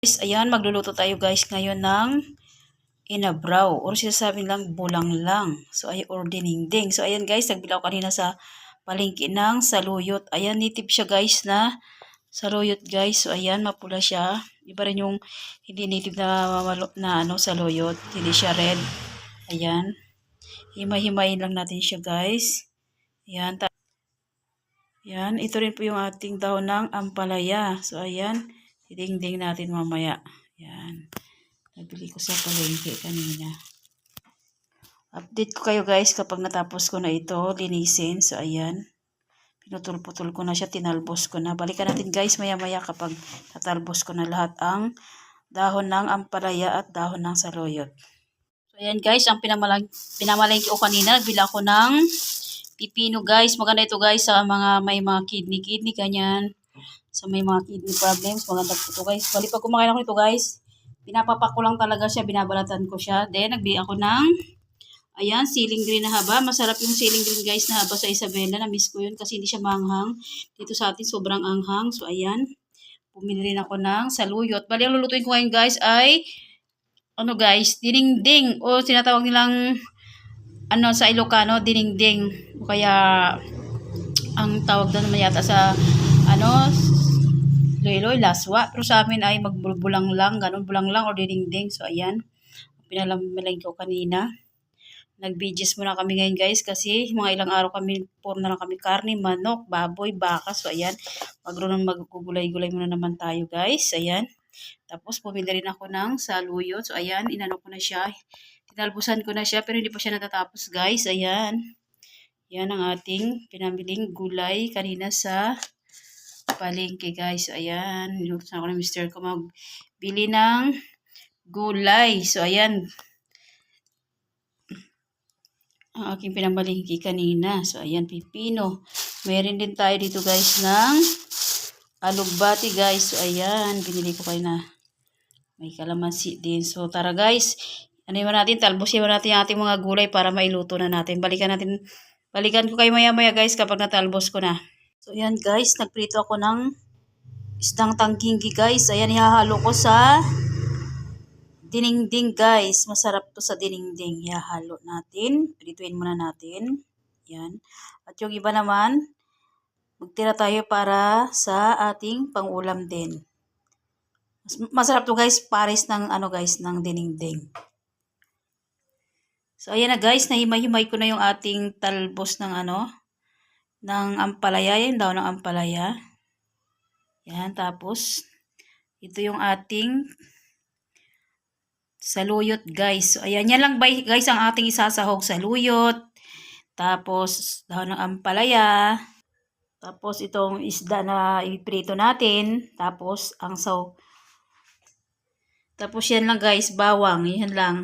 Guys, ayan, magluluto tayo guys ngayon ng inabraw or sinasabi lang bulang lang. So, ay or dinengdeng. So, ayan guys, nagbilaw kanina sa palengke ng saluyot. Ayan, native siya guys na saluyot guys. So, ayan, mapula siya. Iba rin yung hindi native na saluyot. Hindi siya red. Ayan. Himay-himayin lang natin siya guys. Ayan. Ayan, ito rin po yung ating dahon ng ampalaya. So, ayan, didingding natin mamaya. Ayan. Nabili ko sa palengke kanina. Update ko kayo guys kapag natapos ko na ito, linisin. So, ayan. Pinutol-putol ko na siya, tinalbos ko na. Balikan natin guys maya-maya kapag natalbos ko na lahat ang dahon ng ampalaya at dahon ng saluyot. So, ayan guys, ang pinamalengke ko kanina, nagbila ko ng pipino guys. Maganda ito guys sa mga may mga kidney ganyan. Sa may mga kidney problems, maganda po ito guys. Bali pag kumakain ako nito guys, pinapapak ko lang talaga siya, binabalatan ko siya. Then, nagbi ako ng, ayan, ceiling green na haba. Masarap yung ceiling green guys na haba sa Isabela. Na-miss ko yun kasi hindi siya manghang. Dito sa atin, sobrang anghang. So, ayan. Pumili rin ako ng saluyot. Bali, ang lulutuin ko ngayon guys ay, ano guys, dinengdeng. O tinatawag nilang, sa Ilocano, dinengdeng. O kaya, ang tawag doon naman yata sa, loy-loy, laswa. Pero sa amin ay magbulang lang, ganun, bulang lang o dinengdeng. So, ayan. Pinalamaling ko kanina. Nag-BGS muna kami ngayon guys kasi mga ilang araw kami, puro na lang kami karne, manok, baboy, baka. So, ayan. Magugulay-gulay muna naman tayo guys. Ayan. Tapos, pumili rin ako ng saluyot. So, ayan. Inano ko na siya. Tinalbusan ko na siya pero hindi pa siya natatapos guys. Ayan. Yan ang ating pinamiling gulay kanina sa palengke guys. So, ayan. Niluto ako ng mister ko magbili ng gulay. So, ayan. Ang aking pinamalingki kanina. So, ayan, pipino. Meron din tayo dito guys ng alugbati guys. So, ayan, binili ko kayo na may kalamansi din. So, tara guys, natin, talbosin natin yung ating mga gulay para mailuto na natin. Balikan ko kayo maya-maya guys kapag natalbos ko na. So, ayan guys, nagprito ako ng isdang tangkingi guys. Ayan, ihahalo ko sa dinengdeng guys. Masarap to sa dinengdeng. Ihahalo natin. Prituin muna natin. Yan. At yung iba naman, magtira tayo para sa ating pangulam din. Masarap to guys, pares ng ng dinengdeng. So ayan na guys, nahimay-himay ko na yung ating talbos ng ng ampalaya, yung daw ng ampalaya. Yan, tapos ito yung ating saluyot guys. So ayan, yan lang guys ang ating isasahog, saluyot. Tapos dahon ng ampalaya. Tapos itong isda na iprito natin. Tapos tapos yan lang guys, bawang. Yan lang.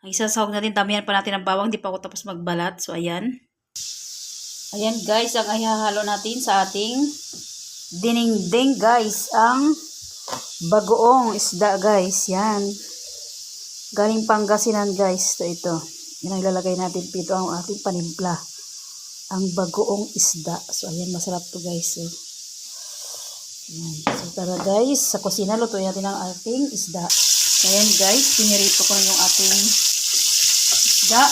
Ang isasahog natin, damihan pa natin ng bawang. Di pa ako tapos magbalat. So ayan. Ayan guys, ang ihahalo natin sa ating dinengdeng guys. Ang bagoong isda guys. Yan. Galing Pangasinan guys. So ito. Yan ang ilalagay natin dito ang ating panimpla. Ang bagoong isda. So ayan, masarap to guys. So, ayan. So tara guys, sa kusina lutuin natin ang ating isda. So ayan guys, pinirito ko na yung ating isda.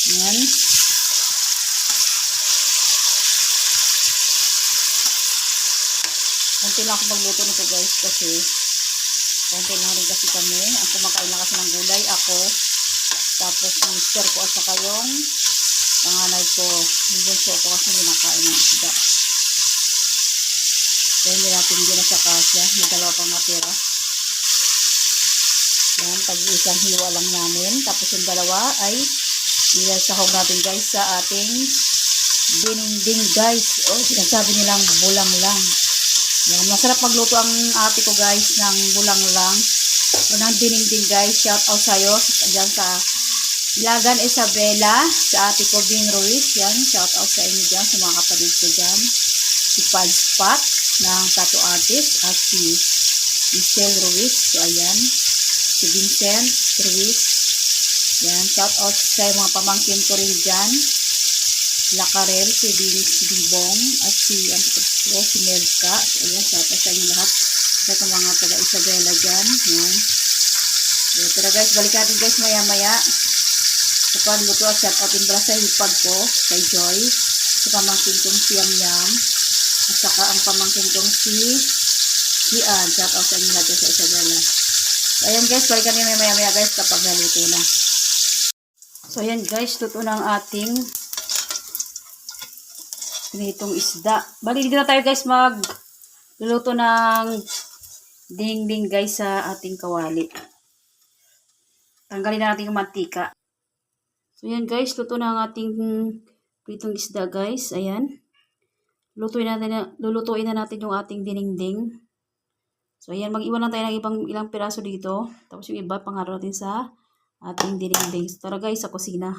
Ayan. Konti lang ako magluto nito guys kasi konti lang rin kasi kami. Ang kumakain lang kasi ng gulay ako. Tapos yung mister ko at saka yung panganay ko. Yung bunso ko kasi hindi nakain ng isda. Kaya hindi natin hindi na siya kasya. May dalawa pang natira. Yan, tag-isang hiwa lang namin. Tapos yung dalawa ay ilasahog natin guys sa ating dinengdeng guys. O, sinasabi nilang bulang lang. Yan, masarap magluto ang ate ko guys ng bulang lang. O ng dinengdeng guys. Shout out sa'yo. Diyan sa Ilagan Isabela. Sa ate ko Bing Ruiz. Yan, shout out sa inyo dyan. Sa mga kapatid ko dyan. Si Palspat ng tattoo artist. At si Michelle Ruiz. So ayan. Si Vincent Ruiz. Yan, shout out sa mga pamangkin ko rin dyan. Lakarel, si Bibong, at si Melka. So, ayan, tapos sa inyo lahat. Sa mga taga-Isabela dyan. Yan. So, tara guys, balikan natin guys maya-maya. Kapag luto at shout out din sa hipag ko, kay Joy. Sa pamangkin kong si Yam. At saka ang pamangkin kong si Ann. Shout out sa inyo lahat sa Isabela. So, ayan guys, balikan natin maya-maya guys kapag naluto na. So, ayan guys, luto na ang ating ganitong isda. Bali, dito na tayo guys magluluto ng ding-ding guys sa ating kawali. Tanggalin na natin yung mantika. So, yan guys, luto na ang ating pritong isda guys. Ayan. Lulutuin na natin yung ating dinding. So, ayan, mag-iwan lang tayo ng ilang piraso dito. Tapos yung iba, panghalo natin sa ating dinding. So, tara guys, sa kusina.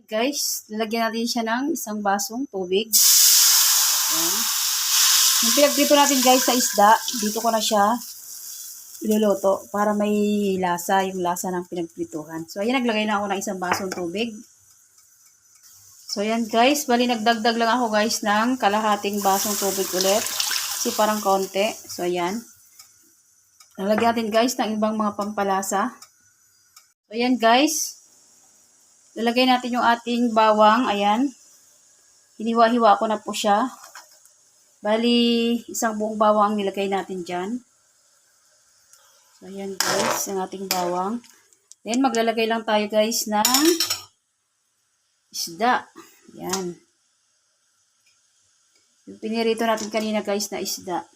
Guys, lalagyan natin siya ng isang basong tubig. Ayan. Yung pinagprito natin guys sa isda, dito ko na siya iluluto para may lasa, yung lasa ng pinagprituhan. So, ayan, naglagay na ako ng isang basong tubig. So, ayan guys, bali nagdagdag lang ako guys ng kalahating basong tubig ulit. Kasi parang konti. So, ayan. Nalagyan natin guys ng ibang mga pampalasa. So, ayan guys. Lalagay natin yung ating bawang. Ayan. Hiniwa-hiwa ko na po siya. Bali, isang buong bawang ang nilagay natin dyan. So, ayan guys, ang ating bawang. Then, maglalagay lang tayo guys ng isda. Ayan. Yung pinirito natin kanina guys na isda.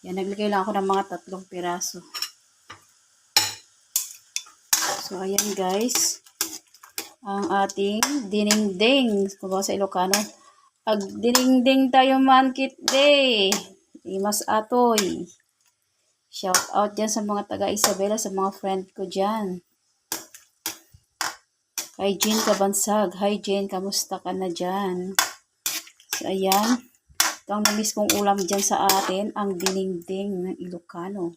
Ayan, naglagay lang ako ng mga 3 piraso. So, ayan guys. Ang ating dinengdeng. Kung ba sa Ilocano. Ag dinengdeng tayo mankit day. Imas atoy. Shout out dyan sa mga taga-Isabela, sa mga friend ko dyan. Hi Jen Kabansag. Hi Jen, kamusta ka na dyan? So, ayan. Ito ang namiss kong ulam dyan sa atin, ang dinengdeng ng Ilocano.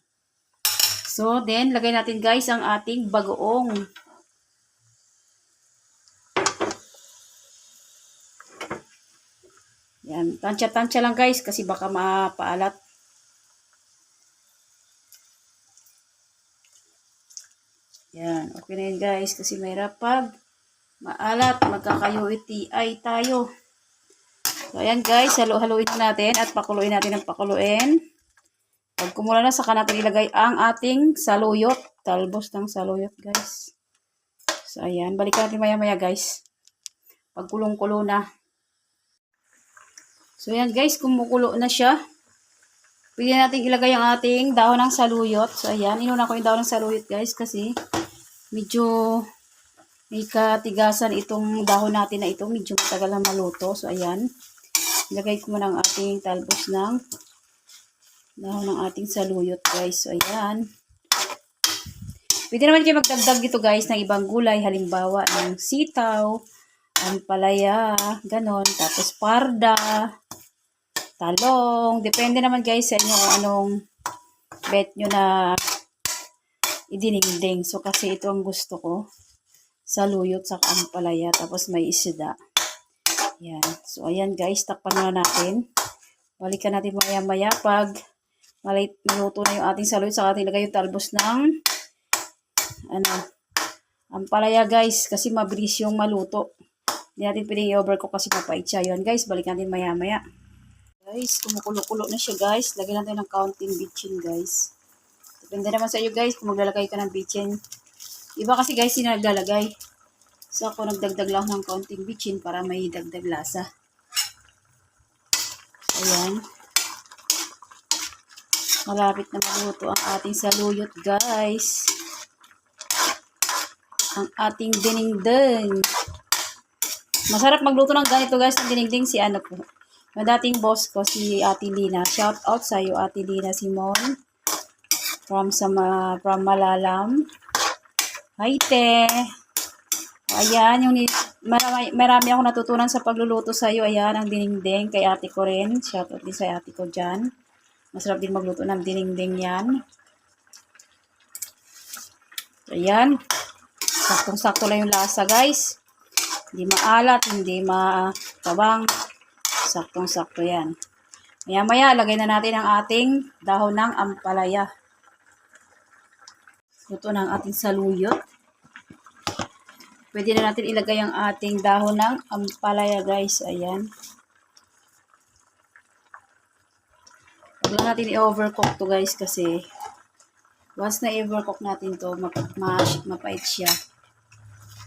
So, then, lagay natin guys ang ating bagoong. Yan, tansya-tansya lang guys kasi baka mapaalat. Yan, okay na yun guys kasi mahirap pag maalat, magkaka-UTI tayo. So, ayan guys, halo-haloin natin at pakuluin natin ng pakuluin. Pag kumula na, saka natin ilagay ang ating saluyot. Talbos ng saluyot guys. So, ayan, balikan natin maya-maya guys. Pag kulong-kulo na. So, ayan guys, kumukulo na siya. Pwede natin ilagay ang ating dahon ng saluyot. So, ayan, inuna ko yung dahon ng saluyot guys kasi medyo may katigasan itong dahon natin na ito. Medyo matagal na maluto. So, ayan, ilagay ko muna ang ating talbos ng dahon ng ating saluyot guys. So, ayan. Pwede naman kayo magdagdag dito guys ng ibang gulay. Halimbawa, ng sitaw, ampalaya, ganon. Tapos parda, talong. Depende naman guys sa inyo kung anong bet nyo na idinengdeng. So, kasi ito ang gusto ko. Saluyot sa ampalaya. Tapos may isda. Yan. So, ayan guys. Takpan na natin. Balikan natin maya-maya pag maluto na yung ating saluyot. Saka ating lagay yung talbos ng ampalaya guys. Kasi mabilis yung maluto. Hindi natin pwedeng i-overcook kasi mapait siya. Yun guys. Balikan natin maya-maya. Guys, kumukulo-kulo na siya guys. Lagyan natin ng counting bitchin guys. Depende naman sa iyo guys kung maglalagay ka ng bitchin. Iba kasi guys yung naglalagay. So ako nagdagdag lang ng counting bitchin para may dagdag lasa. Ayan. Malapit na maluto ang ating saluyot guys. Ang ating dinengdeng. Masarap magluto ng ganito guys ng dinengdeng si ano po. Yung dating boss ko, si Ate Lina. Shout out sa iyo, Ate Lina Simon. From Malalam. Hi, te. Ayan, marami akong natutunan sa pagluluto sa iyo. Ayan, ang dinengdeng kay ate ko rin. Shout out din sa ate ko dyan. Masarap din magluto ng dinengdeng yan. Ayan. Saktong-sakto lang yung lasa, guys. Hindi maalat, hindi matabang. Saktong-sakto yan. Maya-maya, lagay na natin ang ating dahon ng ampalaya. Luto ng ating saluyot. Pwede na natin ilagay ang ating dahon ng ampalaya, guys. Ayan. Huwag lang natin i-overcook to, guys, kasi once na i-overcook natin to, mapait siya.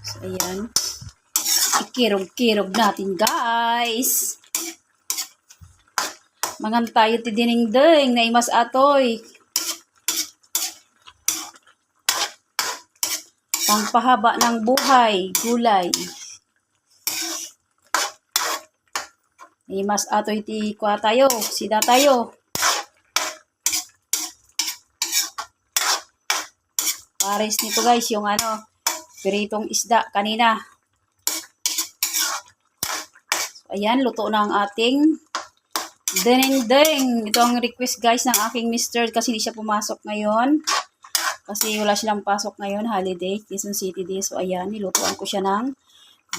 So, ayan. Ikirog-kirog natin, guys. Mangan tayo ti dinengdeng na imas atoy. Pangpahaba ng buhay, gulay. Imas atoy ti kwa tayo, sida tayo. Pares nito, guys, yung piritong isda kanina. So, ayan, luto na ang ating ding. Ito ang request, guys, ng aking mister kasi hindi siya pumasok ngayon. Kasi wala silang pasok ngayon, holiday, Quezon City day. So, ayan, nilutuan ko siya ng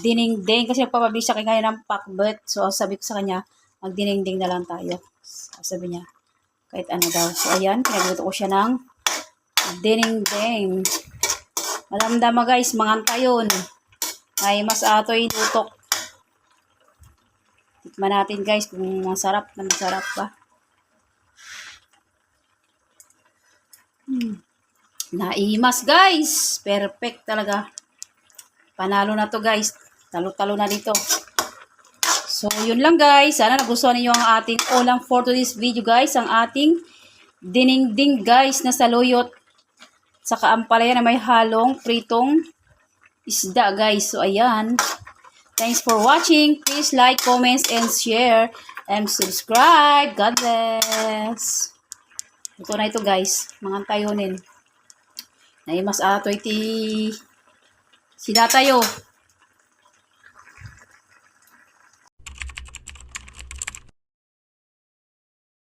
ding. Kasi nagpapabili siya ngayon ng pakbet. So, sabi ko sa kanya, magding na lang tayo. Sabi niya, kahit ano daw. So, ayan, pinagluto ko siya ng ding. Malamdama, guys, manganta yun. May mas atoy lutok. Tikman natin, guys, kung masarap ba. Naimas, guys. Perfect talaga. Panalo na to, guys. Talo-talo na dito. So, yun lang, guys. Sana nagustuhan niyo ang ating ulam for today's video, guys. Ang ating dinengdeng, guys, na saluyot. Saka ampalaya na may halong pritong isda, guys. So, ayan. Thanks for watching. Please like, comments, and share. And subscribe. God bless. Ito na ito, guys. Mga tayonin. Naimas atoy ti sida tayo.